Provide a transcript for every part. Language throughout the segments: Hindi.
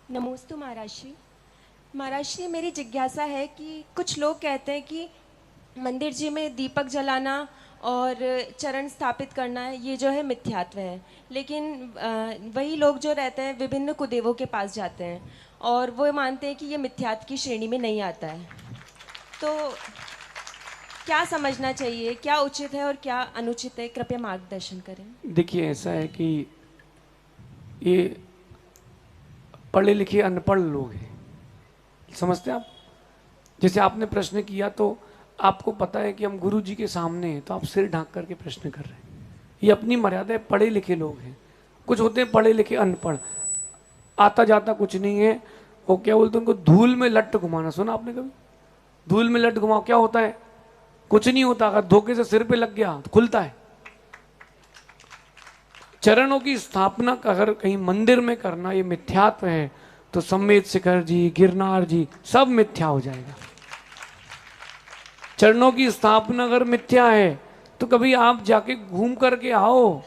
नमोस्तु महाराज श्री। महाराज श्री, मेरी जिज्ञासा है कि कुछ लोग कहते हैं कि मंदिर जी में दीपक जलाना और चरण स्थापित करना है, ये जो है मिथ्यात्व है। लेकिन वही लोग जो रहते हैं विभिन्न कुदेवों के पास जाते हैं और वो मानते हैं कि ये मिथ्यात्व की श्रेणी में नहीं आता है। तो क्या समझना चाहिए, क्या उचित है और क्या अनुचित है? कृपया मार्गदर्शन करें। देखिए, ऐसा है कि ये पढ़े लिखे अनपढ़ लोग हैं, समझते हैं आप? जैसे आपने प्रश्न किया तो आपको पता है कि हम गुरु जी के सामने हैं, तो आप सिर ढांक करके प्रश्न कर रहे हैं। ये अपनी मर्यादा है, पढ़े लिखे लोग हैं। कुछ होते हैं पढ़े लिखे अनपढ़, आता जाता कुछ नहीं है। वो क्या बोलते हैं, उनको धूल में लट्ट घुमाना, सुना आपने कभी? धूल में लट्ट घुमाओ, क्या होता है? कुछ नहीं होता। अगर धोखे से सिर पे लग गया तो खुलता है। चरणों की स्थापना अगर कहीं मंदिर में करना ये मिथ्यात्व है, तो सम्मेद शिखर जी, गिरनार जी सब मिथ्या हो जाएगा। चरणों की स्थापना अगर मिथ्या है तो कभी आप जाके घूम करके आओ।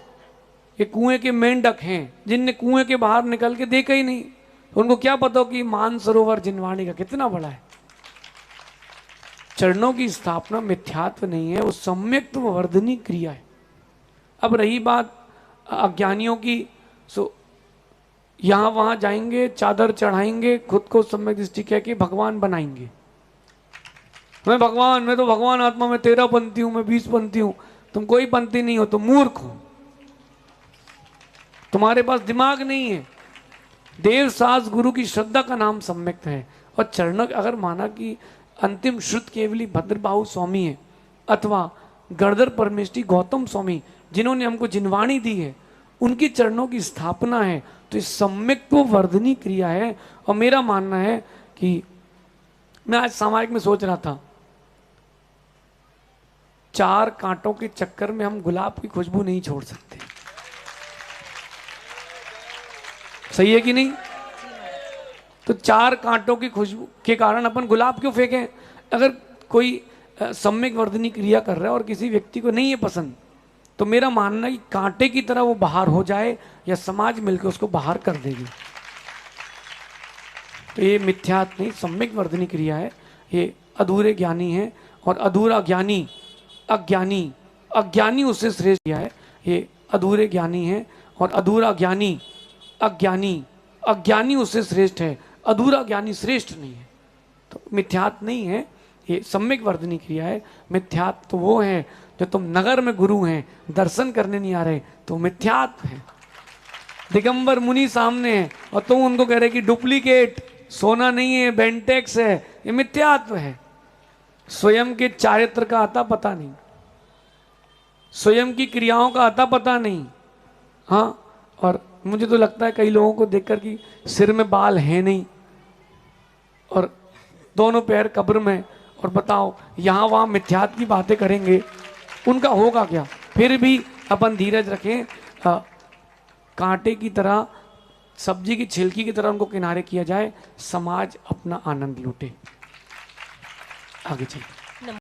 ये कुएं के मेंढक हैं जिनने कुएं के बाहर निकल के देखा ही नहीं, उनको क्या पता कि मानसरोवर जिनवाणी का कितना बड़ा है। चरणों की स्थापना मिथ्यात्व नहीं है, वो सम्यक्त्व वर्धनी क्रिया है। अब रही बात अज्ञानियों की, सो यहां वहां जाएंगे, चादर चढ़ाएंगे, खुद को सम्यक दृष्टि कह के भगवान बनाएंगे। मैं भगवान, मैं तो भगवान आत्मा में 13 पंथी हूं, मैं 20 पंथी हूं। तुम कोई पंथी नहीं हो, तुम मूर्ख हो, तुम्हारे पास दिमाग नहीं है। देव सास गुरु की श्रद्धा का नाम सम्यक है। और चरण अगर माना कि अंतिम श्रुत केवली भद्रबाहु स्वामी है अथवा गणधर परमेष्ठी गौतम स्वामी जिन्होंने हमको जिनवाणी दी है, उनकी चरणों की स्थापना है, तो इस सम्यक्त्व वर्धनी क्रिया है। और मेरा मानना है कि मैं आज सामायिक में सोच रहा था, 4 कांटों के चक्कर में हम गुलाब की खुशबू नहीं छोड़ सकते। सही है कि नहीं? तो 4 कांटों की खुशबू के कारण अपन गुलाब क्यों फेंकें? अगर कोई सम्यक वर्धनी क्रिया कर रहा है और किसी व्यक्ति को नहीं है पसंद, तो मेरा मानना है कि कांटे की तरह वो बाहर हो जाए या समाज मिलकर उसको बाहर कर देगी। तो ये मिथ्यात्व नहीं, सम्यक वर्धनी क्रिया है। ये अधूरे ज्ञानी है और अधूरा ज्ञानी अज्ञानी, अज्ञानी उससे श्रेष्ठ किया है। ये अधूरे ज्ञानी है और अधूरा ज्ञानी अज्ञानी, अज्ञानी उससे श्रेष्ठ है, अधूरा ज्ञानी श्रेष्ठ नहीं है। तो मिथ्यात्व नहीं है, ये सम्यक वर्धनी क्रिया है। मिथ्यात्व तो वो है जो तुम नगर में गुरु हैं, दर्शन करने नहीं आ रहे, तो मिथ्यात्व है। दिगंबर मुनि सामने है और तुम उनको कह रहे कि डुप्लीकेट, सोना नहीं है, बेंटेक्स है, ये मिथ्यात्व है। स्वयं के चारित्र का आता पता नहीं, स्वयं की क्रियाओं का आता पता नहीं। हाँ, और मुझे तो लगता है कई लोगों को देखकर कि सिर में बाल है नहीं और दोनों पैर कब्र में, और बताओ यहाँ वहाँ मिथ्यात्व की बातें करेंगे, उनका होगा क्या? फिर भी अपन धीरज रखें, कांटे की तरह, सब्जी की छिलकी की तरह उनको किनारे किया जाए, समाज अपना आनंद लूटे। आगे चलिए।